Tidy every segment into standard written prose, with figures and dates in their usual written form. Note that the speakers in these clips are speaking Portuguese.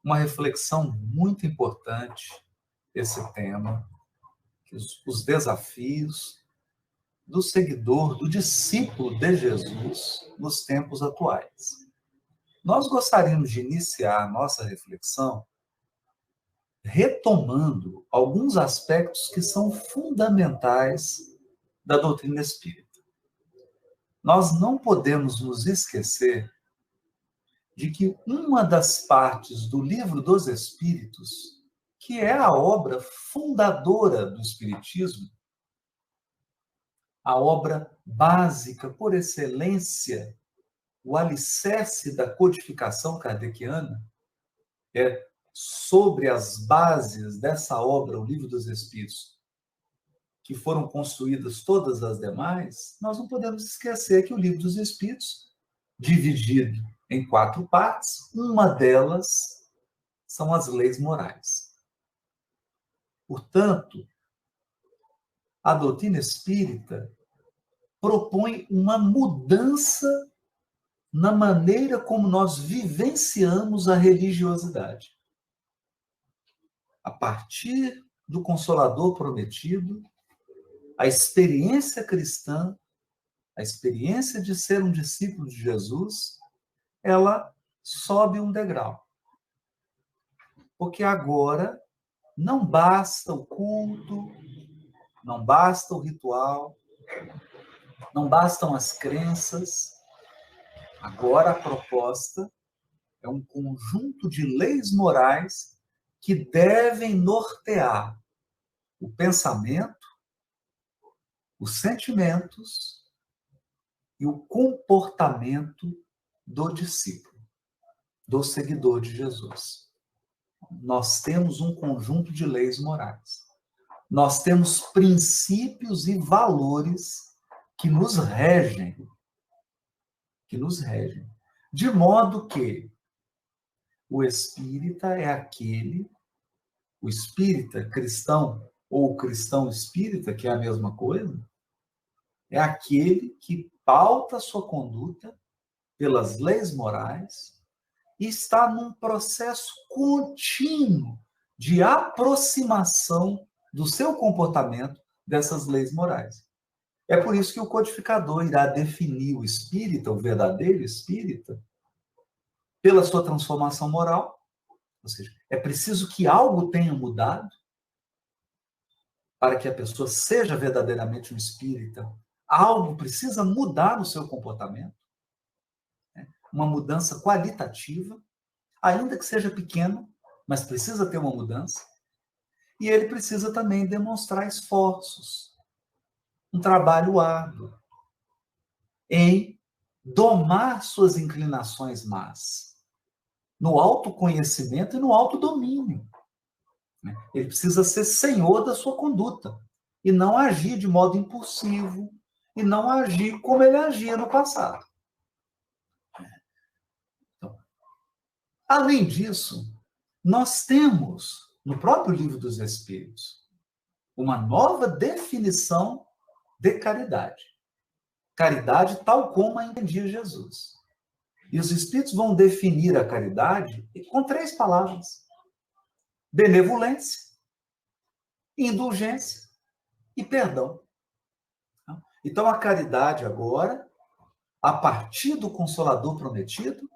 uma reflexão muito importante esse tema, os desafios do seguidor, do discípulo de Jesus nos tempos atuais. Nós gostaríamos de iniciar nossa reflexão retomando alguns aspectos que são fundamentais da doutrina espírita. Nós não podemos nos esquecer de que uma das partes do Livro dos Espíritos, que é a obra fundadora do Espiritismo, a obra básica por excelência, o alicerce da codificação kardeciana, é sobre as bases dessa obra, o Livro dos Espíritos, que foram construídas todas as demais, nós não podemos esquecer que o Livro dos Espíritos, dividido em 4 partes, uma delas são as leis morais. Portanto, a doutrina espírita propõe uma mudança na maneira como nós vivenciamos a religiosidade. A partir do Consolador prometido, a experiência cristã, a experiência de ser um discípulo de Jesus, ela sobe um degrau. Porque agora não basta o culto, não basta o ritual, não bastam as crenças. Agora a proposta é um conjunto de leis morais que devem nortear o pensamento, os sentimentos e o comportamento do discípulo, do seguidor de Jesus. Nós temos um conjunto de leis morais. Nós temos princípios e valores que nos regem. De modo que o espírita é aquele, o espírita cristão, ou o cristão espírita, que é a mesma coisa, é aquele que pauta sua conduta pelas leis morais e está num processo contínuo de aproximação do seu comportamento dessas leis morais. É por isso que o codificador irá definir o espírita, o verdadeiro espírita, pela sua transformação moral. Ou seja, é preciso que algo tenha mudado para que a pessoa seja verdadeiramente um espírita. Algo precisa mudar no seu comportamento. Uma mudança qualitativa, ainda que seja pequena, mas precisa ter uma mudança. E ele precisa também demonstrar esforços, um trabalho árduo em domar suas inclinações más, no autoconhecimento e no autodomínio. Ele precisa ser senhor da sua conduta e não agir de modo impulsivo e não agir como ele agia no passado. Então, além disso, nós temos no próprio Livro dos Espíritos uma nova definição de caridade. Caridade tal como a entendia Jesus. E os Espíritos vão definir a caridade com 3 palavras: benevolência, indulgência e perdão. Então, a caridade agora, a partir do Consolador prometido,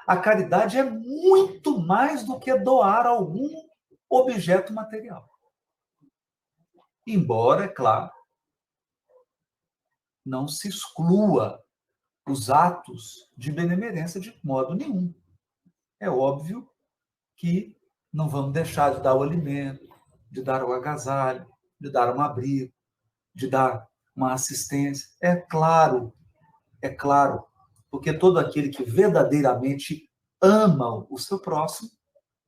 a caridade é muito mais do que doar algum objeto material. Embora, é claro, não se exclua os atos de benemerência de modo nenhum. É óbvio que não vamos deixar de dar o alimento, de dar o agasalho, de dar um abrigo, de dar uma assistência. É claro, porque todo aquele que verdadeiramente ama o seu próximo,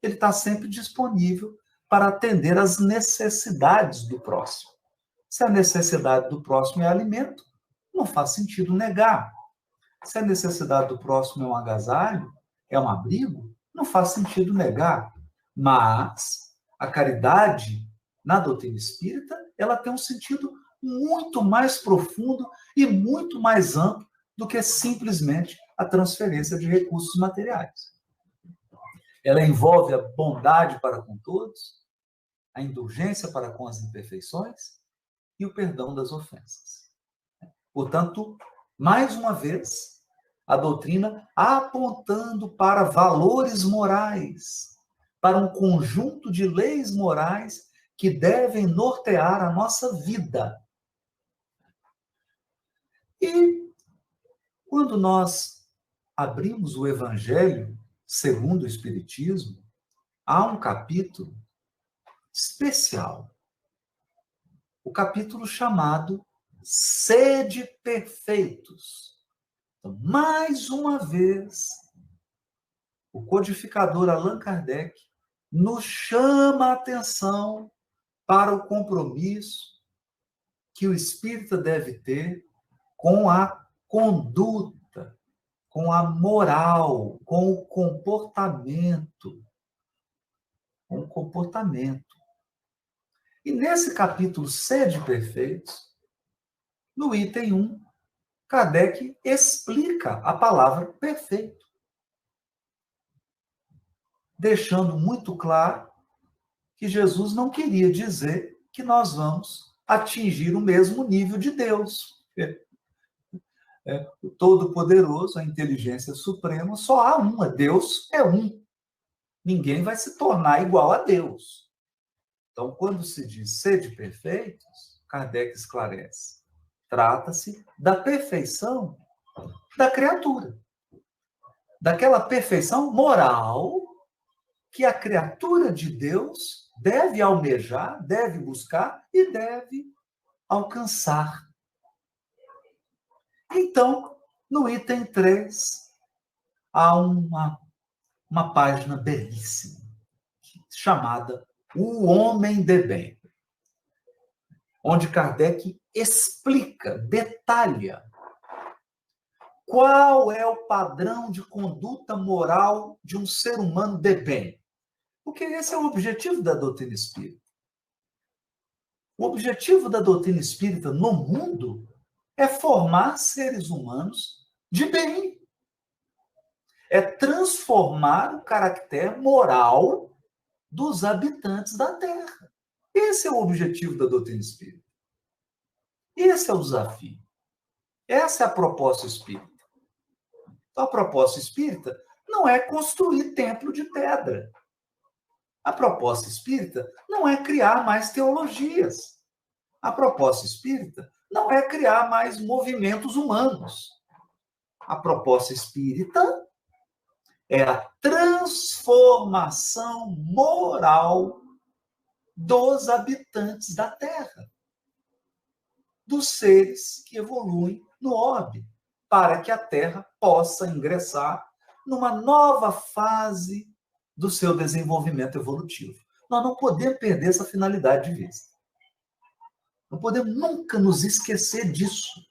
ele está sempre disponível para atender às necessidades do próximo. Se a necessidade do próximo é alimento, não faz sentido negar. Se a necessidade do próximo é um agasalho, é um abrigo, não faz sentido negar. Mas a caridade, na doutrina espírita, ela tem um sentido muito mais profundo e muito mais amplo do que simplesmente a transferência de recursos materiais. Ela envolve a bondade para com todos, a indulgência para com as imperfeições e o perdão das ofensas. Portanto, mais uma vez, a doutrina apontando para valores morais, para um conjunto de leis morais que devem nortear a nossa vida. E quando nós abrimos o Evangelho segundo o Espiritismo, há um capítulo especial, o capítulo chamado Sede Perfeitos. Então, mais uma vez, o codificador Allan Kardec nos chama a atenção para o compromisso que o espírita deve ter com a conduta, com a moral, com o comportamento. Com o comportamento. E nesse capítulo Sede Perfeitos, no item 1, Kardec explica a palavra perfeito, deixando muito claro que Jesus não queria dizer que nós vamos atingir o mesmo nível de Deus. O Todo-Poderoso, a inteligência suprema, só há uma. Deus é um. Ninguém vai se tornar igual a Deus. Então, quando se diz sede perfeitos, Kardec esclarece. Trata-se da perfeição da criatura. Daquela perfeição moral que a criatura de Deus deve almejar, deve buscar e deve alcançar. Então, no item 3, há uma página belíssima, chamada O Homem de Bem, onde Kardec explica, detalha, qual é o padrão de conduta moral de um ser humano de bem. Porque esse é o objetivo da doutrina espírita. O objetivo da doutrina espírita no mundo é formar seres humanos de bem. É transformar o caráter moral dos habitantes da Terra. Esse é o objetivo da doutrina espírita. Esse é o desafio. Essa é a proposta espírita. Então, a proposta espírita não é construir templo de pedra. A proposta espírita não é criar mais teologias. A proposta espírita não é criar mais movimentos humanos. A proposta espírita é a transformação moral dos habitantes da Terra, dos seres que evoluem no orbe, para que a Terra possa ingressar numa nova fase do seu desenvolvimento evolutivo. Nós não podemos perder essa finalidade de vista. Não podemos nunca nos esquecer disso.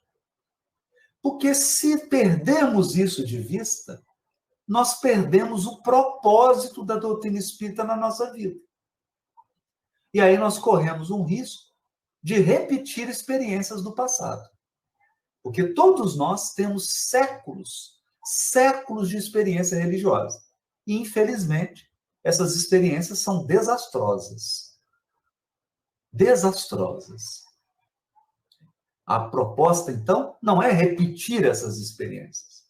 Porque se perdemos isso de vista, nós perdemos o propósito da doutrina espírita na nossa vida. E aí nós corremos um risco de repetir experiências do passado. Porque todos nós temos séculos de experiência religiosa. E, infelizmente, essas experiências são desastrosas. Desastrosas. A proposta, então, não é repetir essas experiências.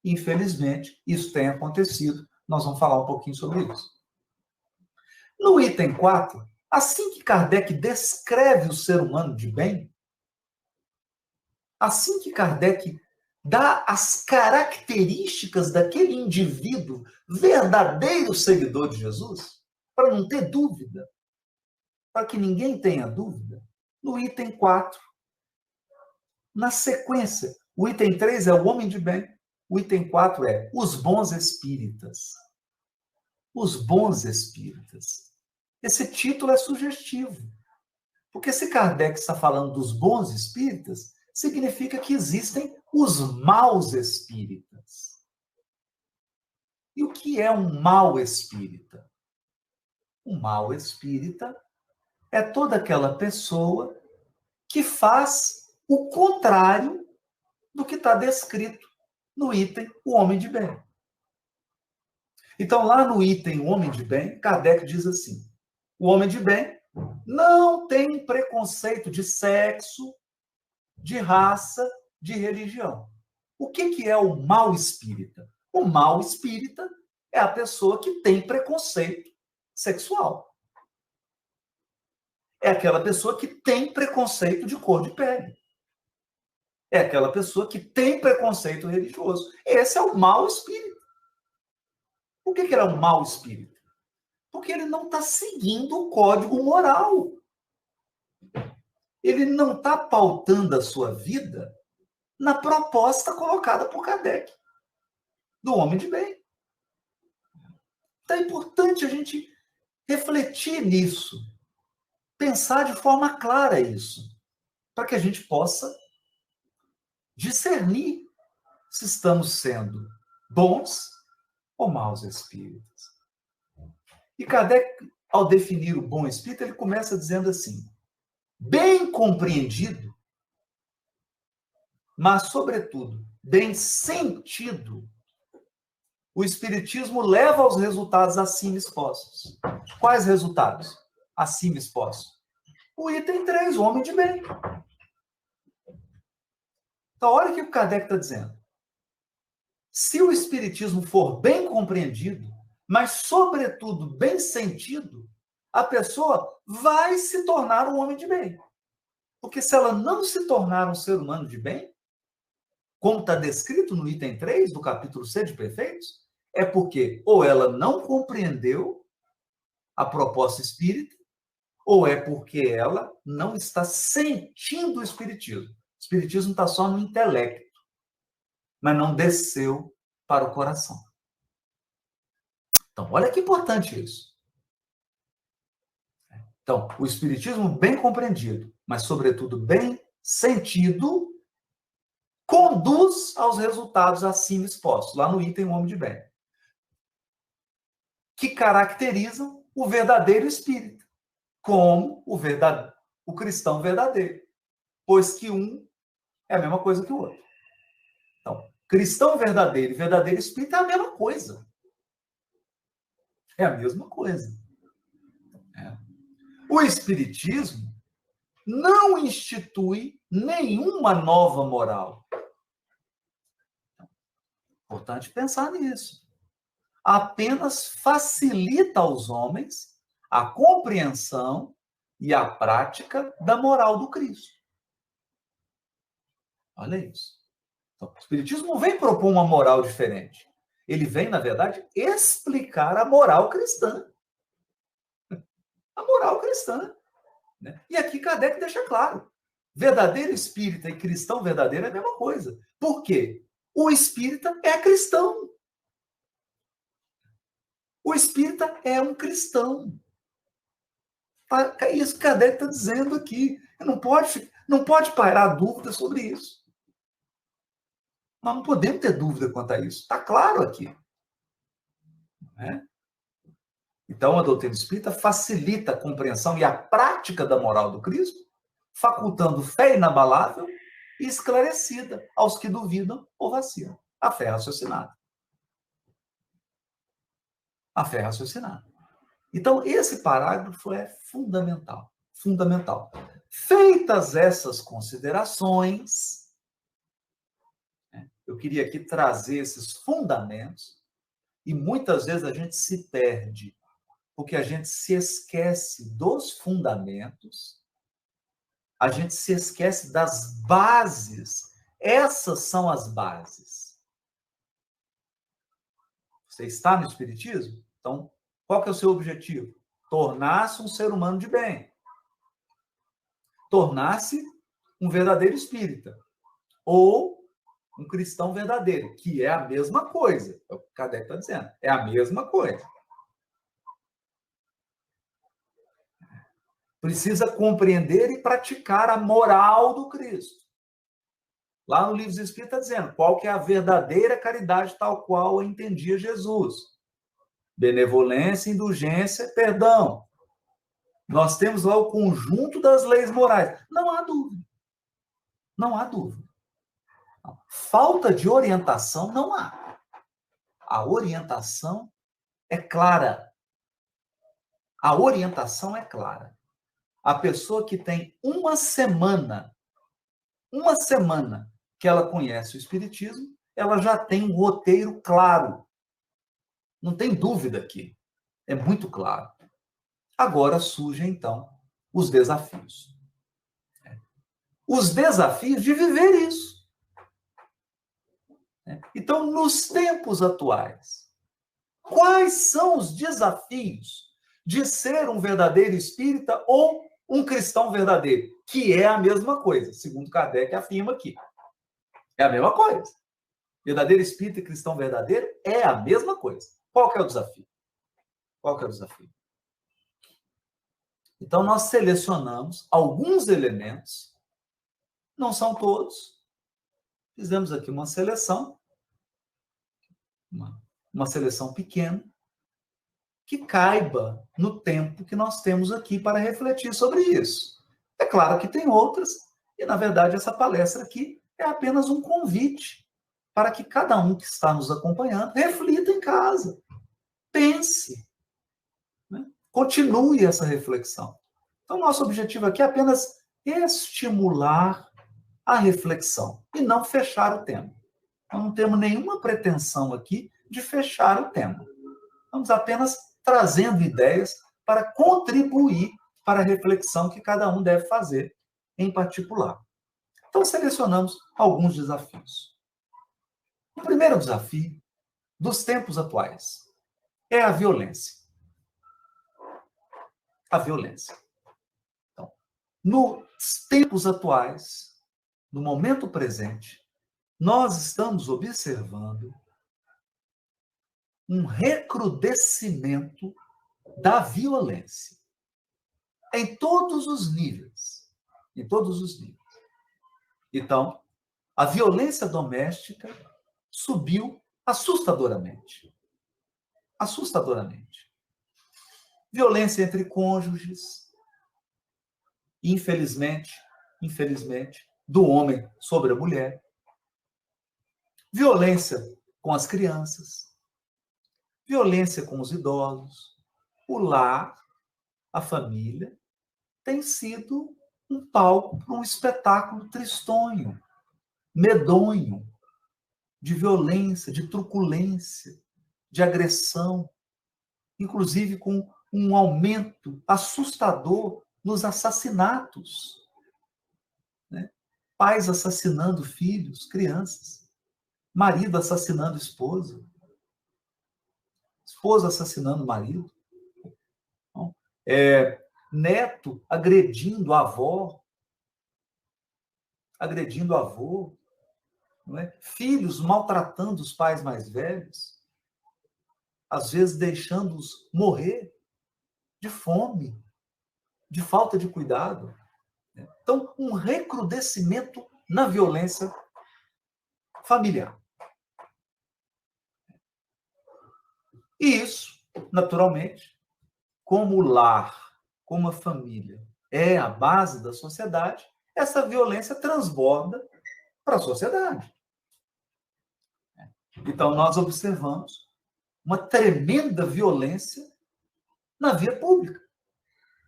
Infelizmente, isso tem acontecido. Nós vamos falar um pouquinho sobre isso. No item 4, assim que Kardec descreve o ser humano de bem, assim que Kardec dá as características daquele indivíduo verdadeiro seguidor de Jesus, para não ter dúvida, para que ninguém tenha dúvida, no item 4, na sequência, o item 3 é o homem de bem, o item 4 é os bons espíritas. Os bons espíritas. Esse título é sugestivo, porque se Kardec está falando dos bons espíritas, significa que existem os maus espíritas. E o que é um mau espírita? Um mau espírita é toda aquela pessoa que faz o contrário do que está descrito no item o homem de bem. Então, lá no item Homem de Bem, Kardec diz assim: o homem de bem não tem preconceito de sexo, de raça, de religião. O que é o mau espírita? O mau espírita é a pessoa que tem preconceito sexual. É aquela pessoa que tem preconceito de cor de pele. É aquela pessoa que tem preconceito religioso. Esse é o mau espírito. Por que ele é um mau espírito? Porque ele não está seguindo o código moral. Ele não está pautando a sua vida na proposta colocada por Kardec, do homem de bem. Então é importante a gente refletir nisso, pensar de forma clara isso, para que a gente possa discernir se estamos sendo bons ou maus espíritos. E Kardec, ao definir o bom espírito, ele começa dizendo assim: bem compreendido, mas, sobretudo, bem sentido, o espiritismo leva aos resultados acima expostos. Quais resultados acima expostos? O item 3, o homem de bem. Então, olha o que o Kardec está dizendo. Se o espiritismo for bem compreendido, mas, sobretudo, bem sentido, a pessoa vai se tornar um homem de bem. Porque se ela não se tornar um ser humano de bem, como está descrito no item 3 do capítulo C de Perfeitos, é porque ou ela não compreendeu a proposta espírita, ou é porque ela não está sentindo o espiritismo. O espiritismo está só no intelecto, mas não desceu para o coração. Então, olha que importante isso. Então, o espiritismo bem compreendido, mas, sobretudo, bem sentido, conduz aos resultados acima expostos, lá no item Homem de Bem, que caracterizam o verdadeiro espírita, como o cristão verdadeiro, pois que um é a mesma coisa que o outro. Então, cristão verdadeiro e verdadeiro espírita é a mesma coisa. É a mesma coisa. É. O espiritismo não institui nenhuma nova moral. Importante pensar nisso. Apenas facilita aos homens a compreensão e a prática da moral do Cristo. Olha isso. Então, o Espiritismo não vem propor uma moral diferente. Ele vem, na verdade, explicar a moral cristã. A moral cristã. Né? E aqui Kardec deixa claro. Verdadeiro espírita e cristão verdadeiro é a mesma coisa. Por quê? O espírita é cristão. O espírita é um cristão. É isso que Kardec está dizendo aqui. Não pode pairar dúvida sobre isso. Nós não podemos ter dúvida quanto a isso. Está claro aqui. Né? Então, a doutrina espírita facilita a compreensão e a prática da moral do Cristo, facultando fé inabalável e esclarecida aos que duvidam ou vacilam. A fé raciocinada. A fé raciocinada. Então, esse parágrafo é fundamental. Fundamental. Feitas essas considerações, eu queria aqui trazer esses fundamentos, e muitas vezes a gente se perde, porque a gente se esquece dos fundamentos, a gente se esquece das bases. Essas são as bases. Você está no Espiritismo? Então, qual que é o seu objetivo? Tornar-se um ser humano de bem. Tornar-se um verdadeiro espírita. Ou um cristão verdadeiro, que é a mesma coisa. É o que Kardec está dizendo. É a mesma coisa. Precisa compreender e praticar a moral do Cristo. Lá no Livro dos Espíritos está dizendo qual que é a verdadeira caridade tal qual a entendia Jesus. Benevolência, indulgência, perdão. Nós temos lá o conjunto das leis morais. Não há dúvida. Não há dúvida. Falta de orientação não há. A orientação é clara. A orientação é clara. A pessoa que tem uma semana que ela conhece o Espiritismo, ela já tem um roteiro claro. Não tem dúvida aqui. É muito claro. Agora surgem, então, os desafios. Os desafios de viver isso. Então, nos tempos atuais, quais são os desafios de ser um verdadeiro espírita ou um cristão verdadeiro? Que é a mesma coisa, segundo Kardec afirma aqui. É a mesma coisa. Verdadeiro espírita e cristão verdadeiro é a mesma coisa. Qual que é o desafio? Qual que é o desafio? Então, nós selecionamos alguns elementos, não são todos. Fizemos aqui uma seleção, uma seleção pequena, que caiba no tempo que nós temos aqui para refletir sobre isso. É claro que tem outras, e, na verdade, essa palestra aqui é apenas um convite para que cada um que está nos acompanhando reflita em casa, pense, né? Continue essa reflexão. Então, nosso objetivo aqui é apenas estimular a reflexão e não fechar o tema. Nós não temos nenhuma pretensão aqui de fechar o tema. Estamos apenas trazendo ideias para contribuir para a reflexão que cada um deve fazer em particular. Então, selecionamos alguns desafios. O primeiro desafio dos tempos atuais é a violência. A violência. Então, nos tempos atuais, no momento presente, nós estamos observando um recrudescimento da violência em todos os níveis. Em todos os níveis. Então, a violência doméstica subiu assustadoramente. Assustadoramente. Violência entre cônjuges, infelizmente, do homem sobre a mulher. Violência com as crianças. Violência com os idosos. O lar, a família, tem sido um palco para um espetáculo tristonho, medonho, de violência, de truculência, de agressão, inclusive com um aumento assustador nos assassinatos. Né? Pais assassinando filhos, crianças. Marido assassinando esposa. Esposa assassinando marido. Neto agredindo a avó. Agredindo avô. Não é? Filhos maltratando os pais mais velhos. Às vezes deixando-os morrer de fome, de falta de cuidado. Então, um recrudescimento na violência familiar. E isso, naturalmente, como o lar, como a família é a base da sociedade, essa violência transborda para a sociedade. Então, nós observamos uma tremenda violência na via pública,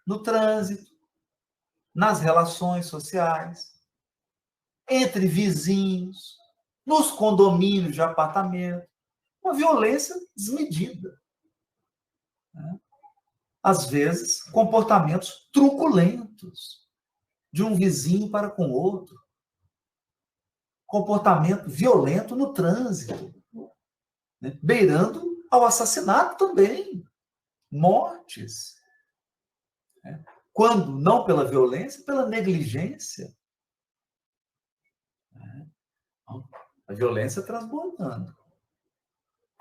no trânsito, nas relações sociais, entre vizinhos, nos condomínios de apartamento. Uma violência desmedida. Às vezes, comportamentos truculentos de um vizinho para com o outro. Comportamento violento no trânsito, né? Beirando ao assassinato também. Mortes. Né? Quando não pela violência, pela negligência. A violência transbordando.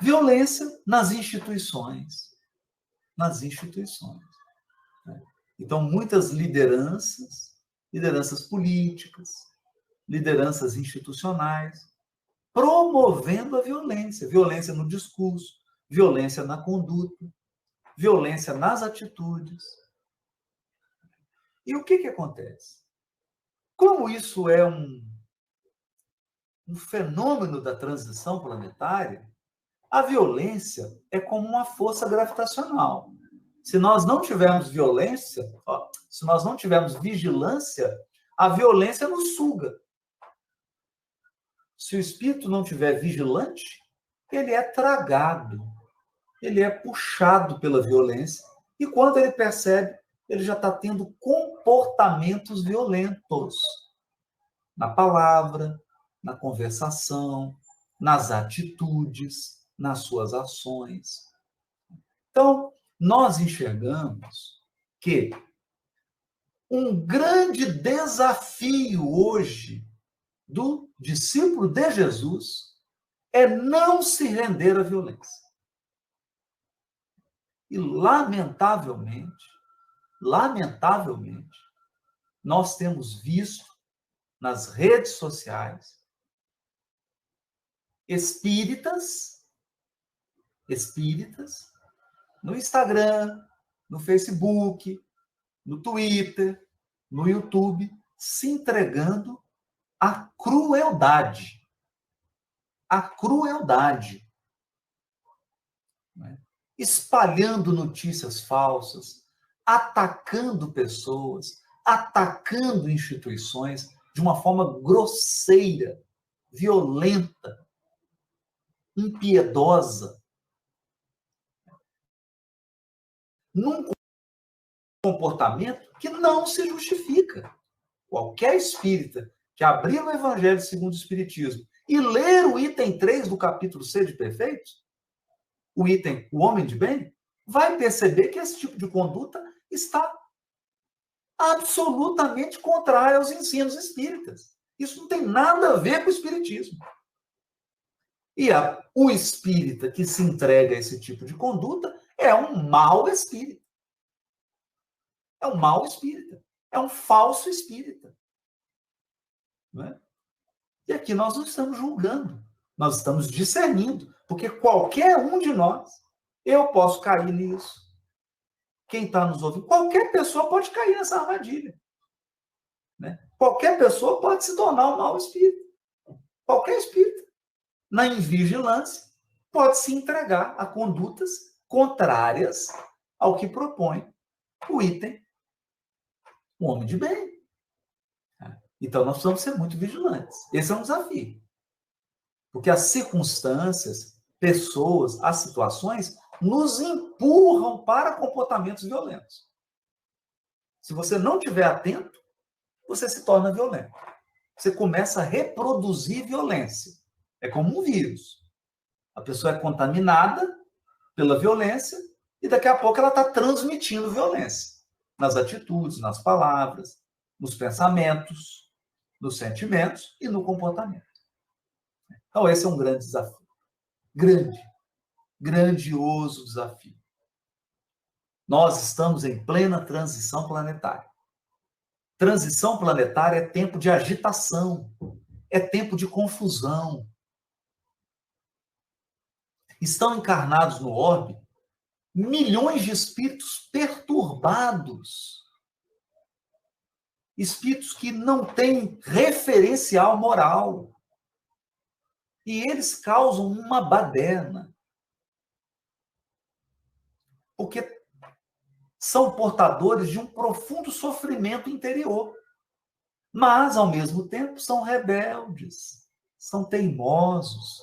Violência nas instituições. Nas instituições. Então, muitas lideranças políticas, lideranças institucionais, promovendo a violência. Violência no discurso, violência na conduta, violência nas atitudes. E o que acontece? Como isso é um fenômeno da transição planetária, A violência é como uma força gravitacional. Se nós não tivermos violência, se nós não tivermos vigilância, a violência nos suga. Se o espírito não tiver vigilante, ele é tragado, ele é puxado pela violência, e quando ele percebe, ele já está tendo comportamentos violentos na palavra, na conversação, nas atitudes, nas suas ações. Então, nós enxergamos que um grande desafio hoje do discípulo de Jesus é não se render à violência. E, lamentavelmente, nós temos visto nas redes sociais espíritas, no Instagram, no Facebook, no Twitter, no YouTube, se entregando à crueldade. A crueldade. Né? Espalhando notícias falsas, atacando pessoas, atacando instituições de uma forma grosseira, violenta, impiedosa. Num comportamento que não se justifica. Qualquer espírita que abrir o Evangelho segundo o Espiritismo e ler o item 3 do capítulo C de Perfeitos, o item O Homem de Bem, vai perceber que esse tipo de conduta está absolutamente contrária aos ensinos espíritas. Isso não tem nada a ver com o espiritismo. E o espírita que se entrega a esse tipo de conduta é um mau espírita. É um mau espírita. É um falso espírita. Não é? E aqui nós não estamos julgando. Nós estamos discernindo. Porque qualquer um de nós, eu posso cair nisso. Quem está nos ouvindo, qualquer pessoa pode cair nessa armadilha. Né? Qualquer pessoa pode se tornar um mau espírito. Qualquer espírito, na invigilância, pode se entregar a condutas contrárias ao que propõe o item O Homem de Bem. Então, nós precisamos ser muito vigilantes. Esse é um desafio. Porque as circunstâncias, pessoas, as situações nos empurram para comportamentos violentos. Se você não estiver atento, você se torna violento. Você começa a reproduzir violência. É como um vírus. A pessoa é contaminada pela violência e daqui a pouco ela está transmitindo violência. Nas atitudes, nas palavras, nos pensamentos, nos sentimentos e no comportamento. Então, esse é um grande desafio. Grandioso desafio. Nós estamos em plena transição planetária. Transição planetária é tempo de agitação, é tempo de confusão. Estão encarnados no orbe milhões de espíritos perturbados. Espíritos que não têm referencial moral. E eles causam uma baderna. Porque são portadores de um profundo sofrimento interior. Mas, ao mesmo tempo, são rebeldes, são teimosos.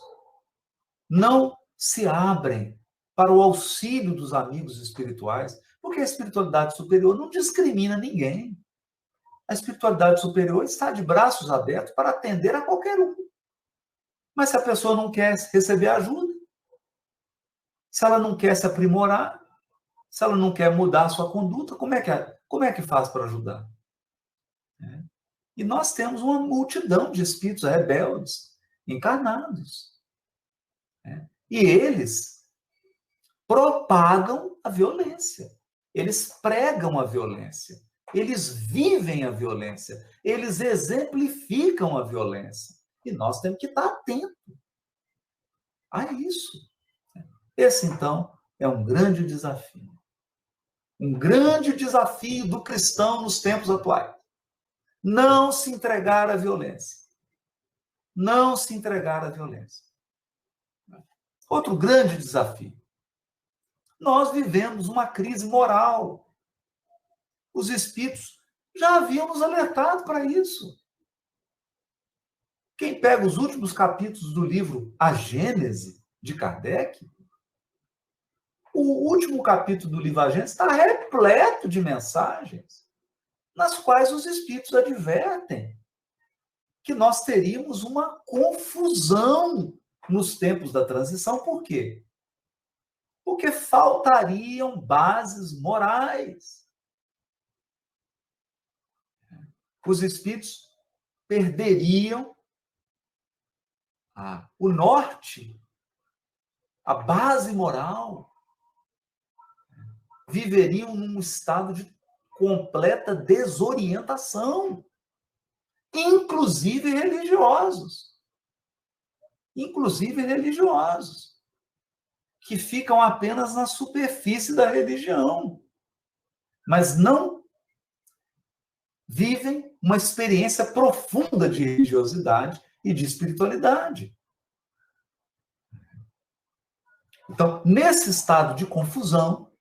Não se abrem para o auxílio dos amigos espirituais, porque a espiritualidade superior não discrimina ninguém. A espiritualidade superior está de braços abertos para atender a qualquer um. Mas se a pessoa não quer receber ajuda, se ela não quer se aprimorar, se ela não quer mudar a sua conduta, como é que faz para ajudar? E nós temos uma multidão de espíritos rebeldes, encarnados. E eles propagam a violência. Eles pregam a violência. Eles vivem a violência. Eles exemplificam a violência. E nós temos que estar atentos a isso. Esse, então, é um grande desafio. Um grande desafio do cristão nos tempos atuais. Não se entregar à violência. Não se entregar à violência. Outro grande desafio. Nós vivemos uma crise moral. Os espíritos já haviam nos alertado para isso. Quem pega os últimos capítulos do livro A Gênese, de Kardec, o último capítulo do livro A Gênese está repleto de mensagens nas quais os espíritos advertem que nós teríamos uma confusão nos tempos da transição. Por quê? Porque faltariam bases morais. Os espíritos perderiam o norte, a base moral, viveriam num estado de completa desorientação, inclusive religiosos. Inclusive religiosos, que ficam apenas na superfície da religião, mas não vivem uma experiência profunda de religiosidade e de espiritualidade. Então, nesse estado de confusão,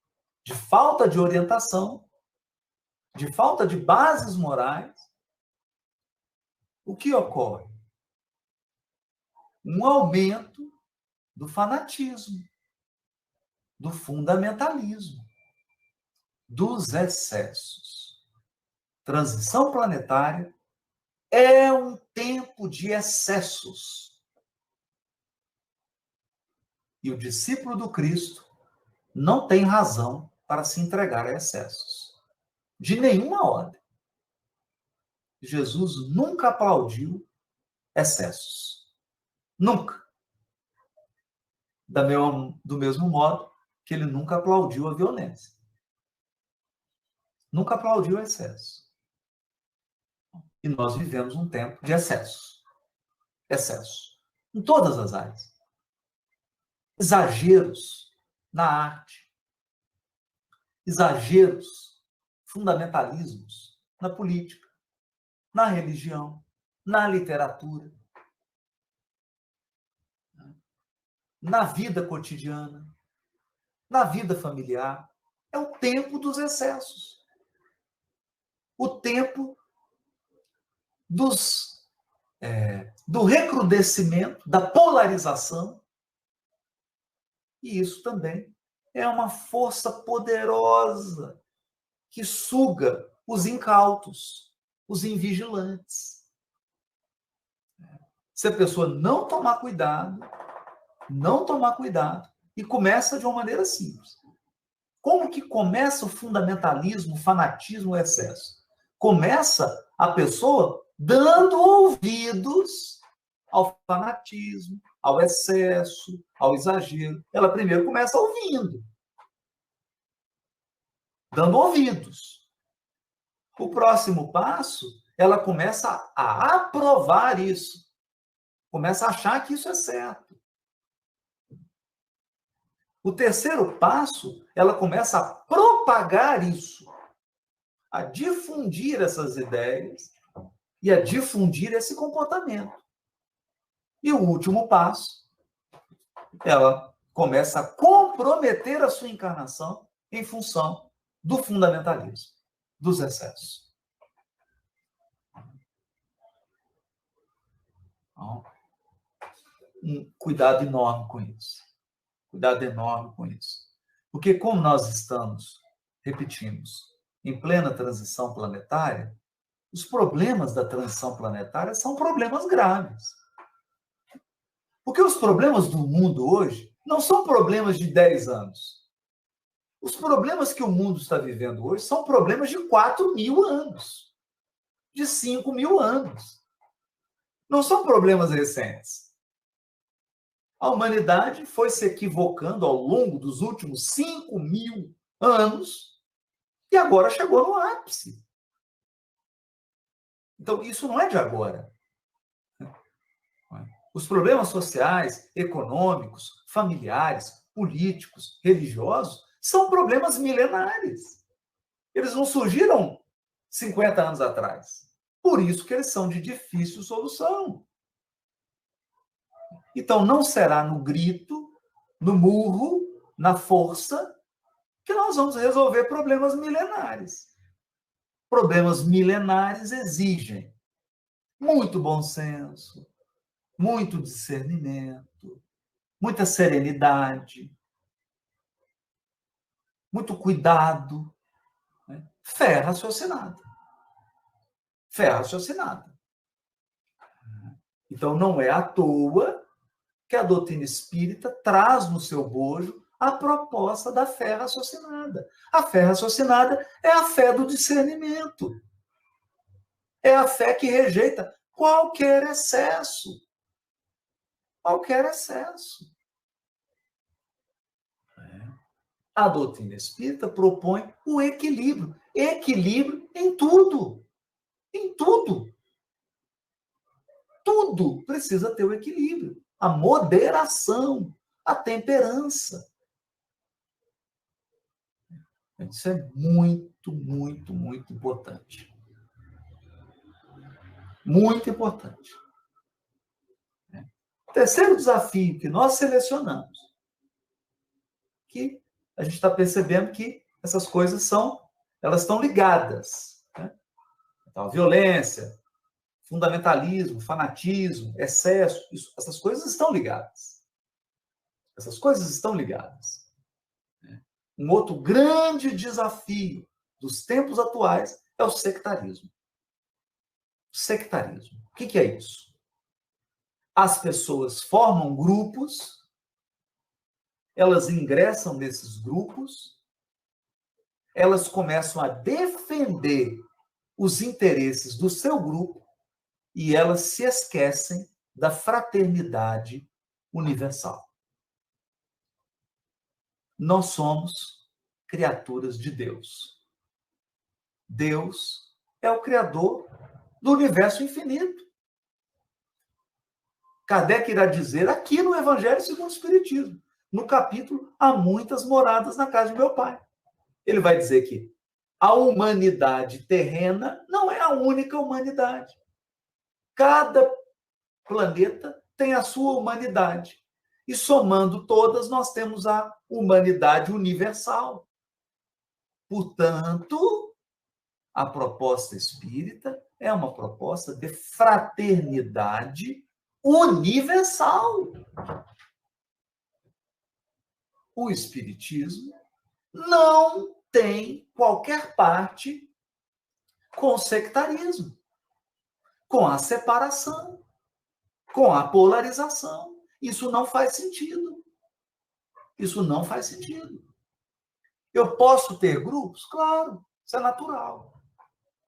de falta de orientação, de falta de bases morais, o que ocorre? Um aumento do fanatismo, do fundamentalismo, dos excessos. Transição planetária é um tempo de excessos. E o discípulo do Cristo não tem razão para se entregar a excessos. De nenhuma ordem. Jesus nunca aplaudiu excessos. Nunca. Do mesmo modo que ele nunca aplaudiu a violência. Nunca aplaudiu o excesso. E nós vivemos um tempo de excessos. Excessos. Em todas as áreas. Exageros na arte. Exageros, fundamentalismos na política, na religião, na literatura, na vida cotidiana, na vida familiar. É o tempo dos excessos. O tempo do recrudescimento, da polarização. E isso também é uma força poderosa que suga os incautos, os invigilantes. Se a pessoa não tomar cuidado, e começa de uma maneira simples. Como que começa o fundamentalismo, o fanatismo, o excesso? Começa a pessoa dando ouvidos ao fanatismo, ao excesso, ao exagero. Ela primeiro começa ouvindo, dando ouvidos. O próximo passo, ela começa a aprovar isso. Começa a achar que isso é certo. O terceiro passo, ela começa a propagar isso, a difundir essas ideias e a difundir esse comportamento. E o último passo, ela começa a comprometer a sua encarnação em função do fundamentalismo, dos excessos. Então, um cuidado enorme com isso. Cuidado enorme com isso. Porque como nós estamos, repetimos, em plena transição planetária, os problemas da transição planetária são problemas graves. Porque os problemas do mundo hoje não são problemas de 10 anos. Os problemas que o mundo está vivendo hoje são problemas de 4.000 anos, de 5.000 anos. Não são problemas recentes. A humanidade foi se equivocando ao longo dos últimos 5.000 anos e agora chegou no ápice. Então, isso não é de agora. Os problemas sociais, econômicos, familiares, políticos, religiosos, são problemas milenares. Eles não surgiram 50 anos atrás. Por isso que eles são de difícil solução. Então, não será no grito, no murro, na força, que nós vamos resolver problemas milenares. Problemas milenares exigem muito bom senso, muito discernimento, muita serenidade, muito cuidado, né? Fé raciocinada. Fé raciocinada. Então, não é à toa que a doutrina espírita traz no seu bojo a proposta da fé raciocinada. A fé raciocinada é a fé do discernimento. É a fé que rejeita qualquer excesso. Qualquer excesso. A doutrina espírita propõe o equilíbrio. Equilíbrio em tudo. Em tudo. Tudo precisa ter o equilíbrio. A moderação, a temperança. Isso é muito, muito, muito importante. Muito importante. Terceiro desafio que nós selecionamos, que a gente está percebendo que essas coisas elas estão ligadas. Né? Então, a violência, fundamentalismo, fanatismo, excesso, essas coisas estão ligadas. Essas coisas estão ligadas. Um outro grande desafio dos tempos atuais é o sectarismo. Sectarismo. O que é isso? As pessoas formam grupos, elas ingressam nesses grupos, elas começam a defender os interesses do seu grupo e elas se esquecem da fraternidade universal. Nós somos criaturas de Deus. Deus é o criador do universo infinito. Kardec irá dizer aqui no Evangelho segundo o Espiritismo, no capítulo Há muitas moradas na casa de meu Pai. Ele vai dizer que a humanidade terrena não é a única humanidade. Cada planeta tem a sua humanidade. E somando todas, nós temos a humanidade universal. Portanto, a proposta espírita é uma proposta de fraternidade universal. O espiritismo não tem qualquer parte com o sectarismo, com a separação, com a polarização. Isso não faz sentido. Isso não faz sentido. Eu posso ter grupos? Claro, isso é natural.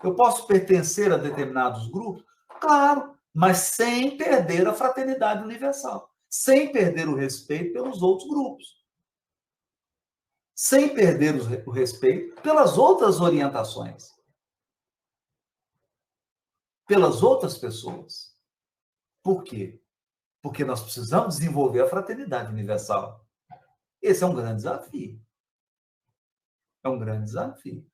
Eu posso pertencer a determinados grupos? Claro, mas sem perder a fraternidade universal, sem perder o respeito pelos outros grupos, sem perder o respeito pelas outras orientações, pelas outras pessoas. Por quê? Porque nós precisamos desenvolver a fraternidade universal. Esse é um grande desafio. É um grande desafio.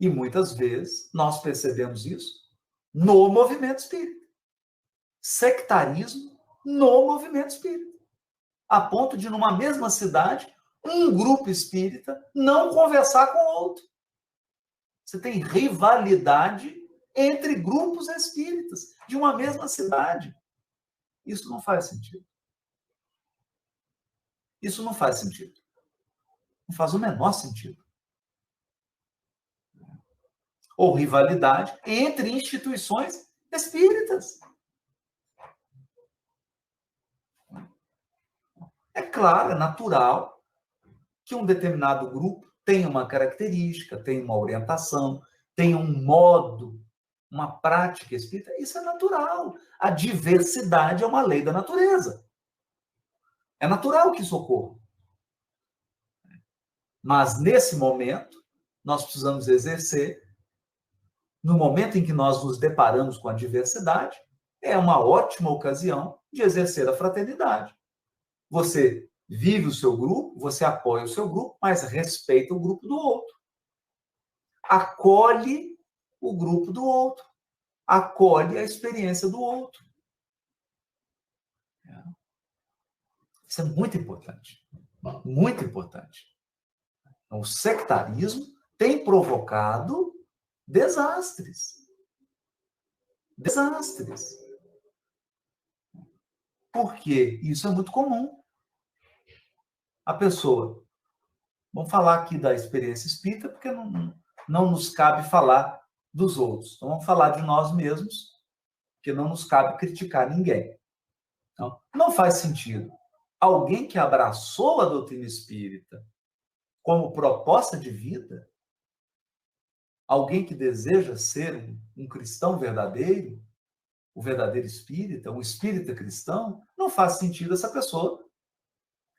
E muitas vezes nós percebemos isso no movimento espírita. Sectarismo no movimento espírita. A ponto de, numa mesma cidade, um grupo espírita não conversar com o outro. Você tem rivalidade entre grupos espíritas de uma mesma cidade. Isso não faz sentido. Isso não faz sentido. Não faz o menor sentido. Ou rivalidade entre instituições espíritas. É claro, é natural que um determinado grupo tenha uma característica, tenha uma orientação, tenha um modo, uma prática espírita. Isso é natural. A diversidade é uma lei da natureza. É natural que isso ocorra. Mas, nesse momento, nós precisamos exercer, no momento em que nós nos deparamos com a diversidade, é uma ótima ocasião de exercer a fraternidade. Você vive o seu grupo, você apoia o seu grupo, mas respeita o grupo do outro. Acolhe o grupo do outro. Acolhe a experiência do outro. Isso é muito importante. Muito importante. Então, o sectarismo tem provocado desastres. Desastres. Por quê? Isso é muito comum. A pessoa... Vamos falar aqui da experiência espírita, porque não nos cabe falar dos outros. Então, vamos falar de nós mesmos, porque não nos cabe criticar ninguém. Então, não faz sentido alguém que abraçou a doutrina espírita como proposta de vida, alguém que deseja ser um cristão verdadeiro, o verdadeiro espírita, um espírita cristão, não faz sentido essa pessoa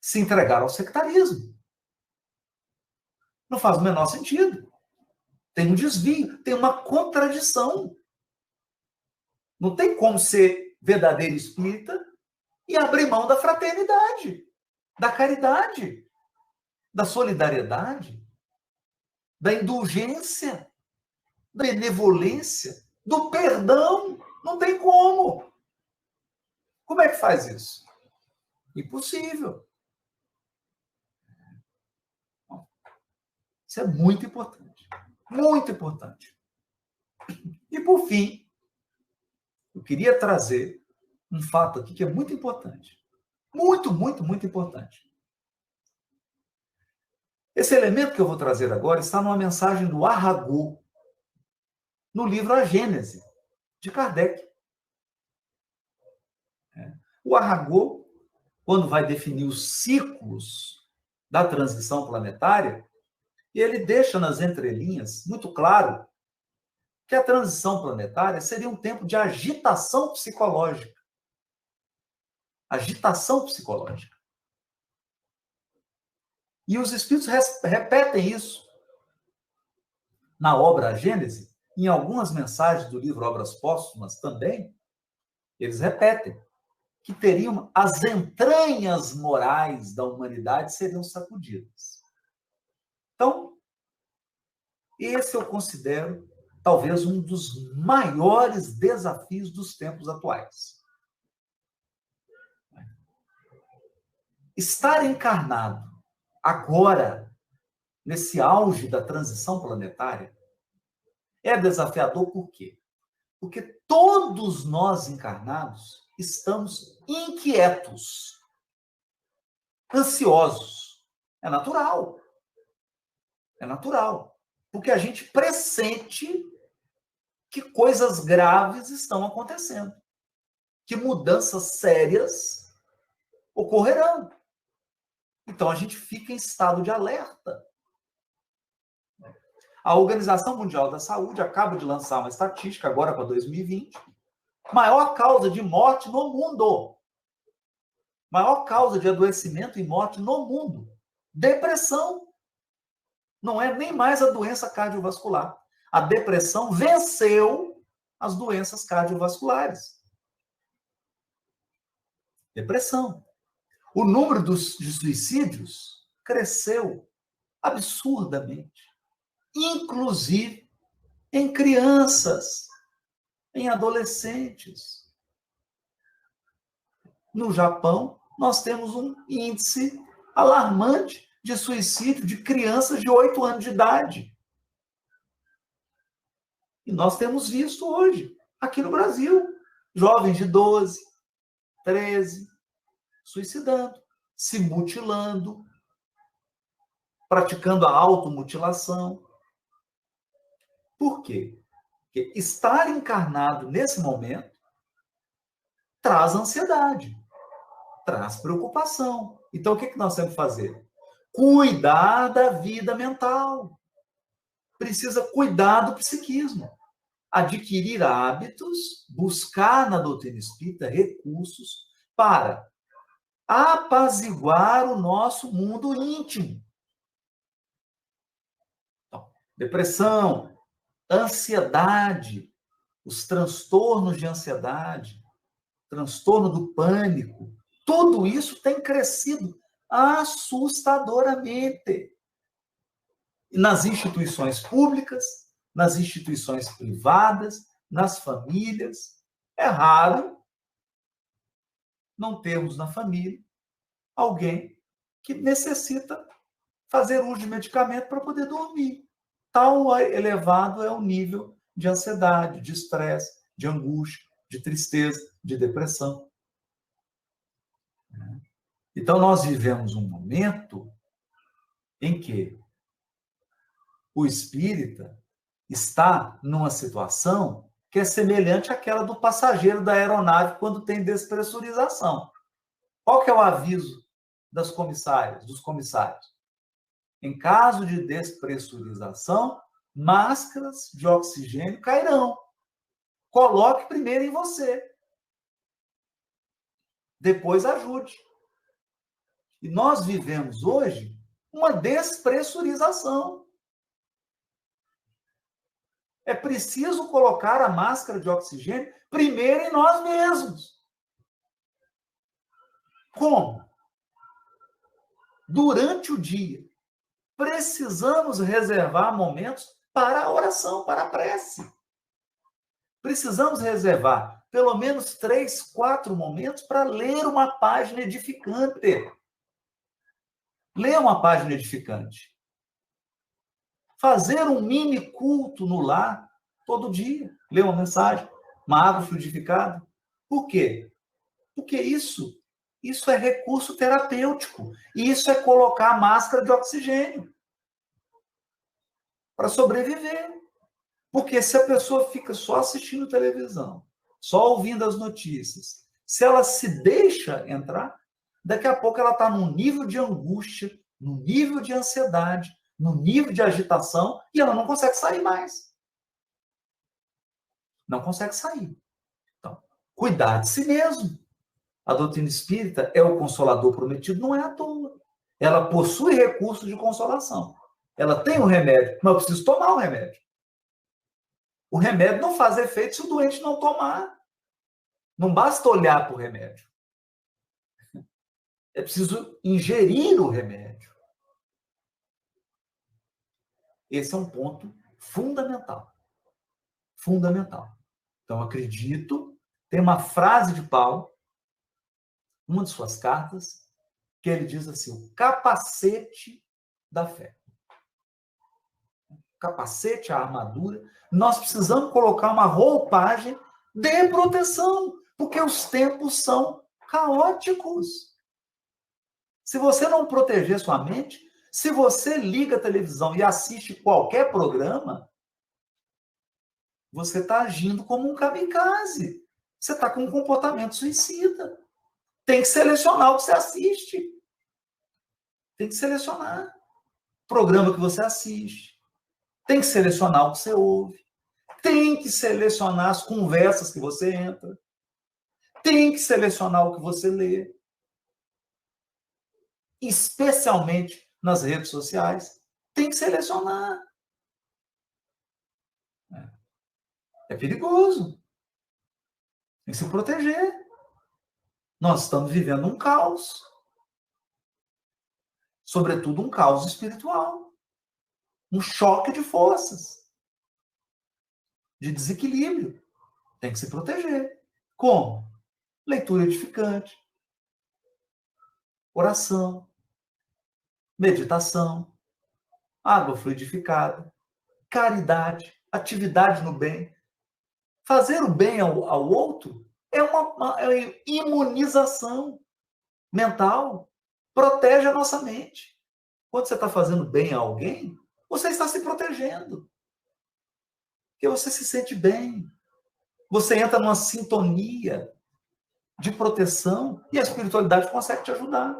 se entregar ao sectarismo. Não faz o menor sentido. Tem um desvio, tem uma contradição. Não tem como ser verdadeiro espírita e abrir mão da fraternidade, da caridade, da solidariedade, da indulgência, da benevolência, do perdão. Não tem como. Como é que faz isso? Impossível. Isso é muito importante. Muito importante. E, por fim, eu queria trazer um fato aqui que é muito importante. Muito, muito, muito importante. Esse elemento que eu vou trazer agora está numa mensagem do Aragon, no livro A Gênese, de Kardec. O Aragon, quando vai definir os ciclos da transição planetária, ele deixa nas entrelinhas muito claro que a transição planetária seria um tempo de agitação psicológica. Agitação psicológica. E os espíritos repetem isso na obra A Gênese, em algumas mensagens do livro Obras Póstumas também, eles repetem que teriam as entranhas morais da humanidade seriam sacudidas. Então, esse eu considero talvez um dos maiores desafios dos tempos atuais. Estar encarnado agora, nesse auge da transição planetária, é desafiador por quê? Porque todos nós encarnados estamos inquietos, ansiosos. É natural. É natural. Porque a gente pressente que coisas graves estão acontecendo, que mudanças sérias ocorrerão. Então, a gente fica em estado de alerta. A Organização Mundial da Saúde acaba de lançar uma estatística agora para 2020. Maior causa de morte no mundo. Maior causa de adoecimento e morte no mundo. Depressão. Não é nem mais a doença cardiovascular. A depressão venceu as doenças cardiovasculares. Depressão. O número de suicídios cresceu absurdamente. Inclusive em crianças, em adolescentes. No Japão, nós temos um índice alarmante de suicídio de crianças de 8 anos de idade. E nós temos visto hoje, aqui no Brasil, jovens de 12, 13, suicidando, se mutilando, praticando a automutilação. Por quê? Porque estar encarnado nesse momento traz ansiedade, traz preocupação. Então, o que nós temos que fazer? Cuidar da vida mental. Precisa cuidar do psiquismo. Adquirir hábitos, buscar na doutrina espírita recursos para apaziguar o nosso mundo íntimo. Então, depressão, ansiedade, os transtornos de ansiedade, transtorno do pânico, tudo isso tem crescido assustadoramente. Nas instituições públicas, nas instituições privadas, nas famílias. É raro não termos na família alguém que necessita fazer uso de medicamento para poder dormir. Tal elevado é o nível de ansiedade, de estresse, de angústia, de tristeza, de depressão. Então, nós vivemos um momento em que o espírita está numa situação que é semelhante àquela do passageiro da aeronave quando tem despressurização. Qual que é o aviso das comissárias, dos comissários? Em caso de despressurização, máscaras de oxigênio cairão. Coloque primeiro em você. Depois ajude. E nós vivemos hoje uma despressurização. É preciso colocar a máscara de oxigênio primeiro em nós mesmos. Como? Durante o dia, precisamos reservar momentos para a oração, para a prece. Precisamos reservar pelo menos 3, 4 momentos para ler uma página edificante. Ler uma página edificante. Fazer um mini culto no lar todo dia. Ler uma mensagem, uma água fluidificada. Por quê? Porque isso é recurso terapêutico. E isso é colocar a máscara de oxigênio para sobreviver. Porque se a pessoa fica só assistindo televisão, só ouvindo as notícias, se ela se deixa entrar, daqui a pouco ela está num nível de angústia, num nível de ansiedade, num nível de agitação, e ela não consegue sair mais. Não consegue sair. Então, cuidar de si mesmo. A doutrina espírita é o consolador prometido, não é à toa. Ela possui recursos de consolação. Ela tem o remédio, mas eu preciso tomar o remédio. O remédio não faz efeito se o doente não tomar. Não basta olhar para o remédio. É preciso ingerir o remédio. Esse é um ponto fundamental. Fundamental. Então, acredito, tem uma frase de Paulo, uma de suas cartas, que ele diz assim, o capacete da fé. O capacete, a armadura, nós precisamos colocar uma roupagem de proteção, porque os tempos são caóticos. Se você não proteger sua mente, se você liga a televisão e assiste qualquer programa, você está agindo como um kamikaze. Você está com um comportamento suicida. Tem que selecionar o que você assiste. Tem que selecionar o programa que você assiste. Tem que selecionar o que você ouve. Tem que selecionar as conversas que você entra. Tem que selecionar o que você lê. Especialmente nas redes sociais. Tem que selecionar. É perigoso. Tem que se proteger. Nós estamos vivendo um caos. Sobretudo um caos espiritual. Um choque de forças. De desequilíbrio. Tem que se proteger. Como? Leitura edificante. Oração. Meditação. Água fluidificada. Caridade. Atividade no bem. Fazer o bem ao outro é uma imunização mental. Protege a nossa mente. Quando você está fazendo bem a alguém, você está se protegendo. Porque você se sente bem. Você entra numa sintonia de proteção e a espiritualidade consegue te ajudar.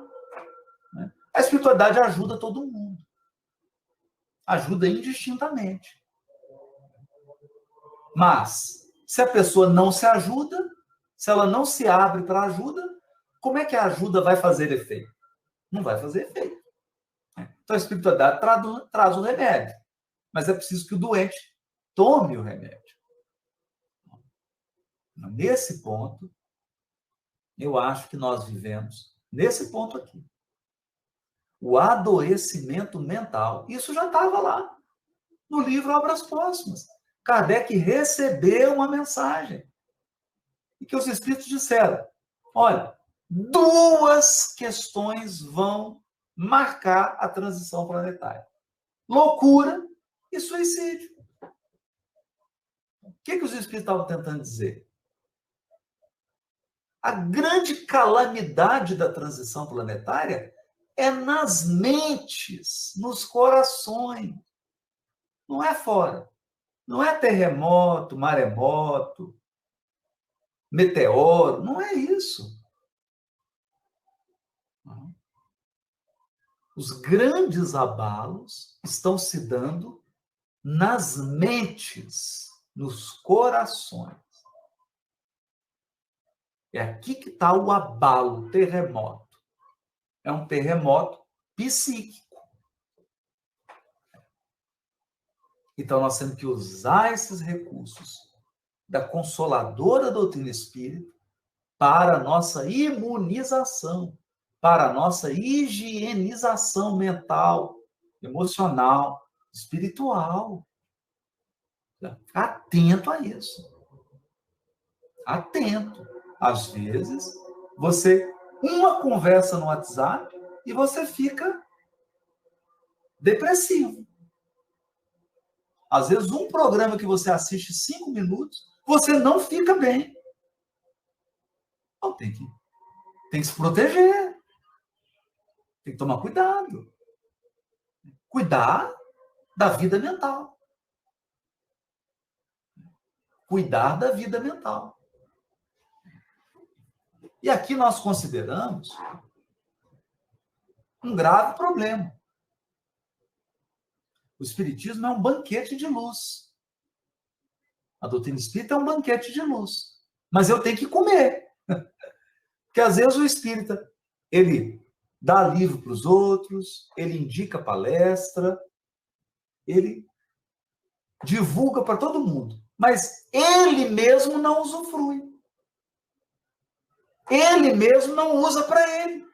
Né? A espiritualidade ajuda todo mundo. Ajuda indistintamente. Mas, se a pessoa não se ajuda, se ela não se abre para ajuda, como é que a ajuda vai fazer efeito? Não vai fazer efeito. Então, a espiritualidade traz o remédio. Mas é preciso que o doente tome o remédio. Nesse ponto, eu acho que nós vivemos, nesse ponto aqui, o adoecimento mental. Isso já estava lá, no livro Obras Póstumas. Kardec recebeu uma mensagem. E que os espíritos disseram, olha, duas questões vão marcar a transição planetária: loucura e suicídio. O que os espíritos estavam tentando dizer? A grande calamidade da transição planetária é nas mentes, nos corações. Não é fora. Não é terremoto, maremoto, meteoro. Não é isso. Os grandes abalos estão se dando nas mentes, nos corações. É aqui que está o abalo, o terremoto. É um terremoto psíquico. Então, nós temos que usar esses recursos da consoladora doutrina espírita para a nossa imunização, para a nossa higienização mental, emocional, espiritual. Ficar atento a isso. Atento. Às vezes, uma conversa no WhatsApp e você fica depressivo. Às vezes, um programa que você assiste 5 minutos, você não fica bem. Então, tem que se proteger. Tem que tomar cuidado. Cuidar da vida mental. Cuidar da vida mental. E aqui nós consideramos um grave problema. O Espiritismo é um banquete de luz. A doutrina espírita é um banquete de luz. Mas eu tenho que comer. Porque às vezes o espírita, ele dá livro para os outros, ele indica palestra, ele divulga para todo mundo. Mas ele mesmo não usufrui. Ele mesmo não usa para ele.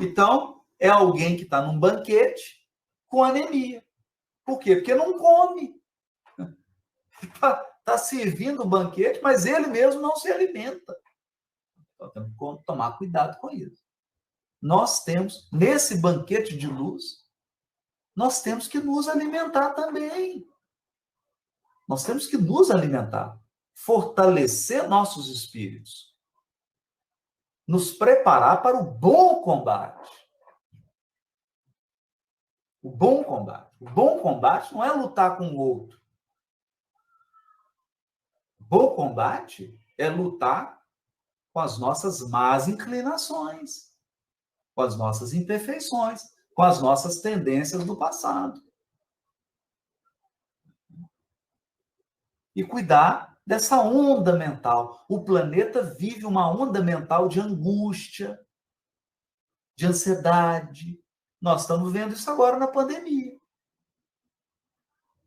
Então, é alguém que está num banquete com anemia. Por quê? Porque não come. Está servindo o banquete, mas ele mesmo não se alimenta. Então, temos que tomar cuidado com isso. Nós temos, nesse banquete de luz, nós temos que nos alimentar também. Nós temos que nos alimentar, fortalecer nossos espíritos, nos preparar para o bom combate. O bom combate. O bom combate não é lutar com o outro. O bom combate é lutar com as nossas más inclinações, com as nossas imperfeições, com as nossas tendências do passado. E cuidar dessa onda mental. O planeta vive uma onda mental de angústia, de ansiedade. Nós estamos vendo isso agora na pandemia.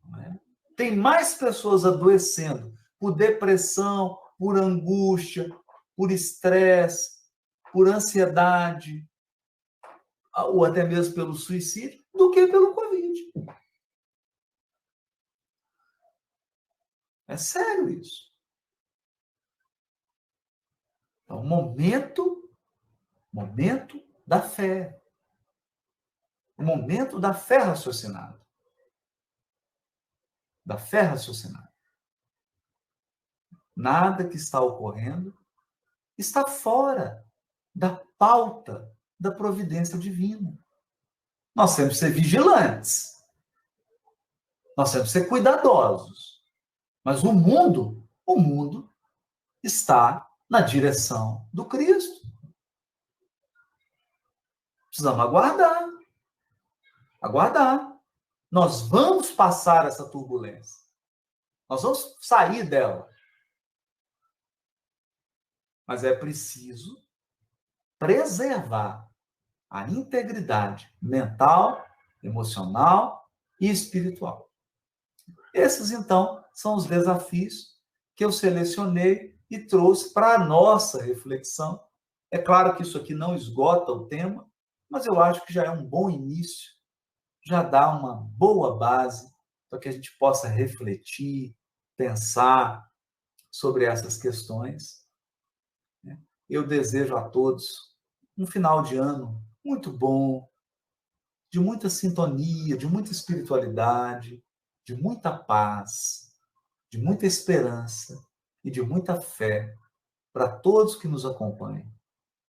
Não é? Tem mais pessoas adoecendo por depressão, por angústia, por estresse, por ansiedade, ou até mesmo pelo suicídio, do que pelo Covid. É sério isso. Então, momento da fé. O momento da fé raciocinada. Da fé raciocinada. Nada que está ocorrendo está fora da pauta da providência divina. Nós temos que ser vigilantes. Nós temos que ser cuidadosos. Mas o mundo está na direção do Cristo. Precisamos aguardar. Aguardar. Nós vamos passar essa turbulência. Nós vamos sair dela. Mas é preciso preservar a integridade mental, emocional e espiritual. Esses, então, são os desafios que eu selecionei e trouxe para a nossa reflexão. É claro que isso aqui não esgota o tema, mas eu acho que já é um bom início, já dá uma boa base para que a gente possa refletir, pensar sobre essas questões. Eu desejo a todos um final de ano muito bom, de muita sintonia, de muita espiritualidade, de muita paz, de muita esperança e de muita fé para todos que nos acompanham.